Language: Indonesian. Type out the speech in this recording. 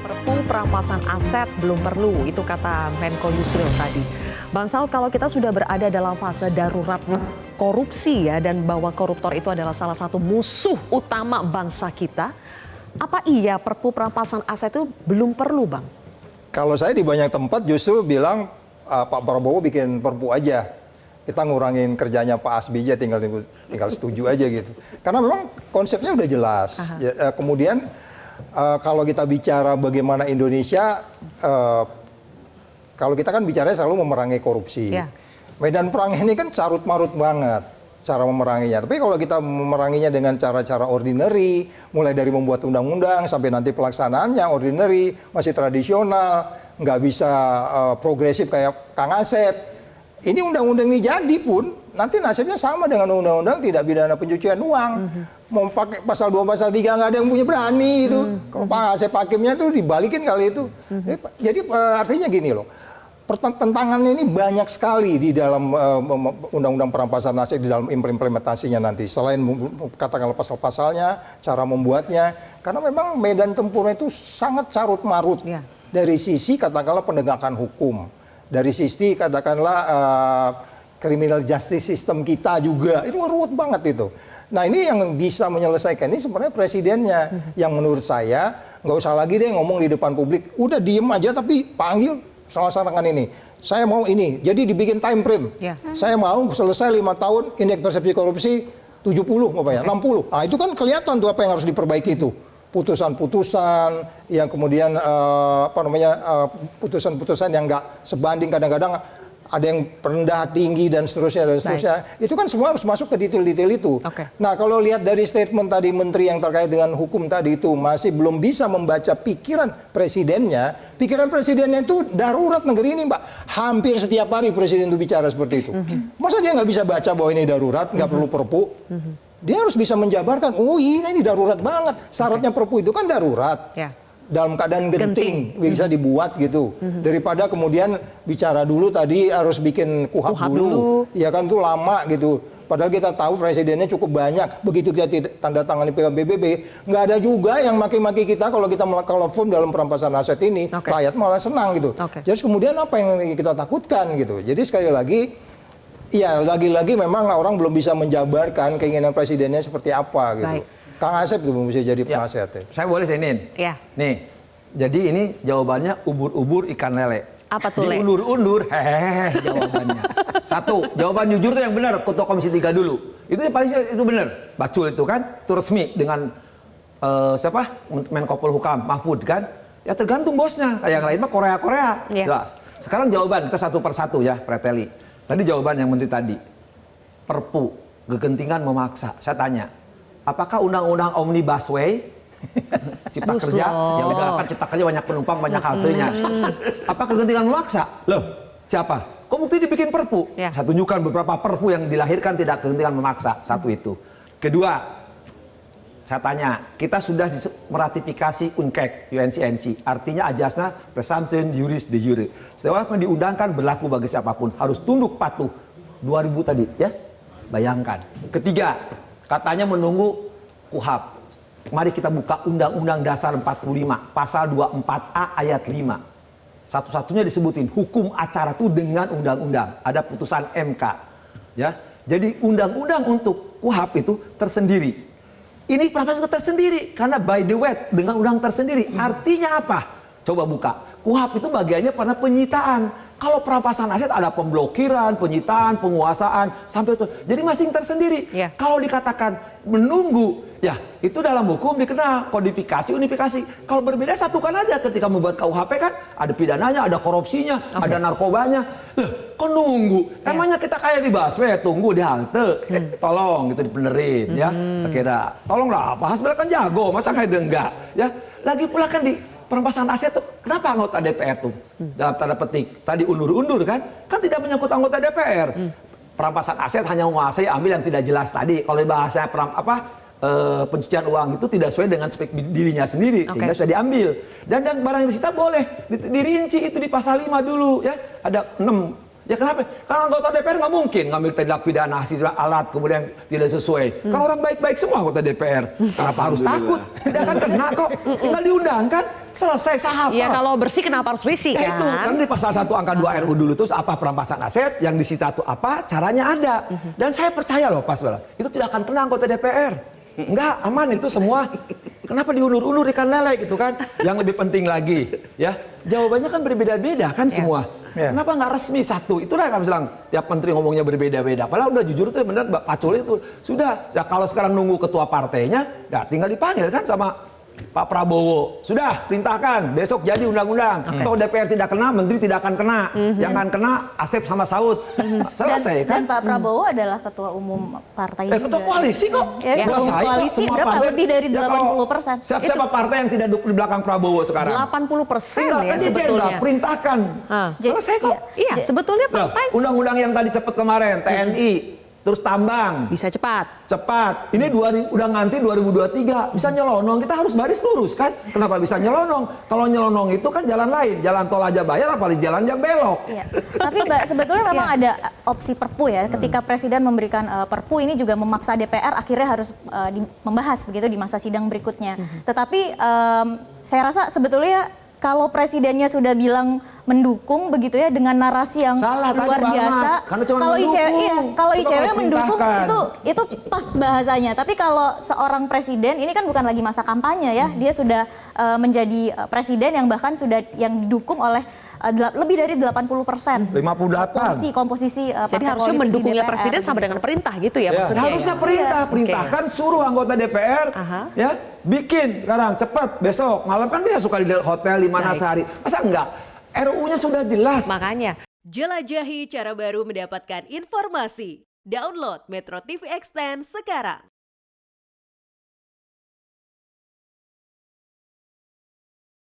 Perpu perampasan aset belum perlu, itu kata Menko Yusril tadi. Bang Saud, kalau kita sudah berada dalam fase darurat korupsi ya, dan bahwa koruptor itu adalah salah satu musuh utama bangsa kita, apa iya Perpu perampasan aset itu belum perlu, Bang? Kalau saya di banyak tempat justru bilang Pak Prabowo bikin Perpu aja. Kita ngurangin kerjanya Pak Asbija, tinggal setuju aja gitu. Karena memang konsepnya udah jelas. Ya, kemudian kalau kita bicara bagaimana Indonesia, kalau kita kan bicaranya selalu memerangi korupsi. Ya. Medan perang ini kan carut marut banget cara memeranginya. Tapi kalau kita memeranginya dengan cara-cara ordinary, mulai dari membuat undang-undang sampai nanti pelaksanaannya ordinary, masih tradisional, nggak bisa progresif kayak Kang Asep. Ini undang-undang ini jadi pun nanti nasibnya sama dengan undang-undang tidak pidana pencucian uang. Mau pakai pasal 2, pasal 3 nggak ada yang punya berani itu. Kalau Pak Asep hakimnya tuh dibalikin kali itu. Jadi artinya gini loh. Pertentangannya ini banyak sekali di dalam undang-undang perampasan aset, di dalam implementasinya nanti. Selain katakanlah pasal-pasalnya, cara membuatnya. Karena memang medan tempurnya itu sangat carut marut. Dari sisi katakanlah penegakan hukum. Dari sisi katakanlah criminal justice system kita juga. Itu ruwet banget itu. Nah ini yang bisa menyelesaikan ini sebenarnya presidennya. Yang menurut saya nggak usah lagi deh ngomong di depan publik. Udah diem aja tapi panggil laksanakan ini. Saya mau ini. Jadi dibikin time frame. Saya mau selesai 5 tahun indeks persepsi korupsi 70 apa ya, 60. Nah, itu kan kelihatan tuh apa yang harus diperbaiki itu. Putusan-putusan yang kemudian putusan-putusan yang nggak sebanding, kadang-kadang ada yang rendah, tinggi dan seterusnya dan seterusnya. Itu kan semua harus masuk ke detail-detail itu. Nah, kalau lihat dari statement tadi menteri yang terkait dengan hukum tadi itu masih belum bisa membaca pikiran presidennya. Pikiran presidennya itu darurat negeri ini, Mbak. Hampir setiap hari presiden itu bicara seperti itu. Masa dia nggak bisa baca bahwa ini darurat, nggak perlu Perpu? Dia harus bisa menjabarkan, oh ini darurat banget. Syaratnya Perpu itu kan darurat. Dalam keadaan genting bisa dibuat gitu. Daripada kemudian bicara dulu tadi harus bikin kuhap dulu. Ya kan tuh lama gitu. Padahal kita tahu presidennya cukup banyak. Begitu kita tanda tangani PBB, nggak ada juga yang maki-maki kita kalau kita melakukan form dalam perampasan aset ini. Rakyat malah senang gitu. Jadi kemudian apa yang kita takutkan gitu. Jadi sekali lagi, ya lagi-lagi memang orang belum bisa menjabarkan keinginan presidennya seperti apa gitu. Kang Asep itu bisa jadi penasehat. Saya boleh senin. Nih, jadi ini jawabannya ubur-ubur ikan lele. Apa tuh, Le? Diundur-undur, hehehe jawabannya. Satu, jawaban jujur itu yang benar, Ketua Komisi 3 dulu. Itu yang paling itu benar. Bacul itu kan, itu resmi dengan siapa? Menko Polhukam, Mahfud kan. Ya tergantung bosnya, kayak yang lain mah Korea-Korea. Jelas. Sekarang jawaban, kita satu persatu ya, preteli. Tadi jawaban yang menteri tadi. Perpu, kegentingan memaksa. Saya tanya, apakah undang-undang Omnibus Way cipta kerja yang digalakkan cipta kerja banyak penumpang banyak haltenya, apa kegentingan memaksa? Loh, siapa? Kok bukti dibikin Perpu? Saya tunjukkan beberapa Perpu yang dilahirkan tidak kegentingan memaksa. Satu itu. Kedua, saya tanya, kita sudah meratifikasi UNCAC, UNCNC, artinya ajasnya presumption juris de jure. Setelah diundangkan berlaku bagi siapapun, harus tunduk patuh. 2000 tadi, ya? Bayangkan. Ketiga, katanya menunggu KUHAP. Mari kita buka Undang-Undang Dasar 45, Pasal 24A ayat 5. Satu-satunya disebutin hukum acara itu dengan undang-undang. Ada putusan MK. Ya. Jadi undang-undang untuk KUHAP itu tersendiri. Ini perampasan tersendiri karena by the way dengan undang tersendiri. Artinya apa? Coba buka. KUHAP itu bagiannya pada penyitaan. Kalau perampasan aset ada pemblokiran, penyitaan, penguasaan, sampai itu. Jadi masing tersendiri. Kalau dikatakan menunggu, ya itu dalam hukum dikenal kodifikasi, unifikasi. Kalau berbeda satukan aja ketika membuat KUHP kan ada pidananya, ada korupsinya, ada narkobanya. Loh, kok nunggu? Emangnya kita kayak di busway tunggu di halte. Tolong gitu dibenerin ya. Sekira tolonglah Pak Hasbel kan jago, masa kayak enggak ya. Lagi pula kan di perampasan aset tuh, kenapa anggota DPR tuh dalam tanda petik tadi undur-undur kan tidak menyangkut anggota DPR. Perampasan aset hanya menguasai ambil yang tidak jelas tadi. Kalau bahasa pencucian uang itu tidak sesuai dengan spek dirinya sendiri sehingga sudah diambil. Dan yang barang yang disita boleh dirinci itu di pasal 5 dulu ya. Ada 6. Ya kenapa? Karena anggota DPR nggak mungkin ngambil tindak pidana hasil alat kemudian tidak sesuai. Kan orang baik-baik semua anggota DPR. Kenapa harus takut? Tidak akan kena kok. Tinggal diundangkan. selesai saham. Iya, kalau bersih kenapa harus bersih Ya kan? itu, kan di pasal 1 angka 2 RU dulu tuh apa perampasan aset, yang disita itu apa, caranya ada. Dan saya percaya loh Pak Bala, itu tidak akan kena anggota DPR. Enggak, aman itu semua. Kenapa diundur-undur ikan lele gitu kan? Yang lebih penting lagi, ya jawabannya kan berbeda-beda kan semua. Kenapa nggak resmi satu? Itulah kami bilang, tiap menteri ngomongnya berbeda-beda. Padahal udah jujur itu benar, Mbak Pacul itu sudah. Ya, kalau sekarang nunggu ketua partainya, ya tinggal dipanggil kan sama Pak Prabowo. Sudah, perintahkan besok jadi undang-undang. Toh DPR tidak kena, menteri tidak akan kena. Jangan kena Asep sama Saud. Selesai kan? Dan Pak Prabowo adalah ketua umum partai juga. Ketua koalisi kok. Ya, Buat ketua saya kok koalisi semua berapa? partai- Lebih dari Ya, kalau 80%. Siapa partai yang tidak duduk di belakang Prabowo sekarang? 80% Enggak, ya kan dia jenderal, sebetulnya. perintahkan. Selesai kok. Iya, sebetulnya Loh, partai undang-undang yang tadi cepet kemarin, TNI, terus tambang, bisa cepat. cepat. Ini udah nganti 2023, bisa nyelonong, kita harus baris lurus kan? Kenapa bisa nyelonong? Kalau nyelonong itu kan jalan lain, jalan tol aja bayar, apalagi jalan yang belok. Iya. Tapi Mbak, sebetulnya memang ada opsi perpu ya. Ketika Presiden memberikan perpu ini juga memaksa DPR akhirnya harus membahas begitu di masa sidang berikutnya. Tetapi saya rasa sebetulnya kalau Presidennya sudah bilang mendukung begitu ya dengan narasi yang Salah, tadi luar Bang biasa. Mas. Karena cuma Kalau mendukung. ICW iya, kalau Itu ICW kalau mendukung perintahkan. itu pas bahasanya. Tapi kalau seorang presiden ini kan bukan lagi masa kampanye ya. Dia sudah menjadi presiden yang bahkan sudah yang didukung oleh lebih dari 80% 58. komposisi Jadi partai harusnya politik di mendukungnya DPR, presiden sama begitu. dengan perintah gitu ya, Ya, maksudnya. harusnya ya? perintah, Iya. perintahkan suruh anggota DPR ya bikin sekarang cepat besok malam kan bisa suka di hotel di mana Baik. sehari. Masa enggak? RUU-nya sudah jelas. Makanya. Jelajahi cara baru mendapatkan informasi. Download Metro TV Extend sekarang.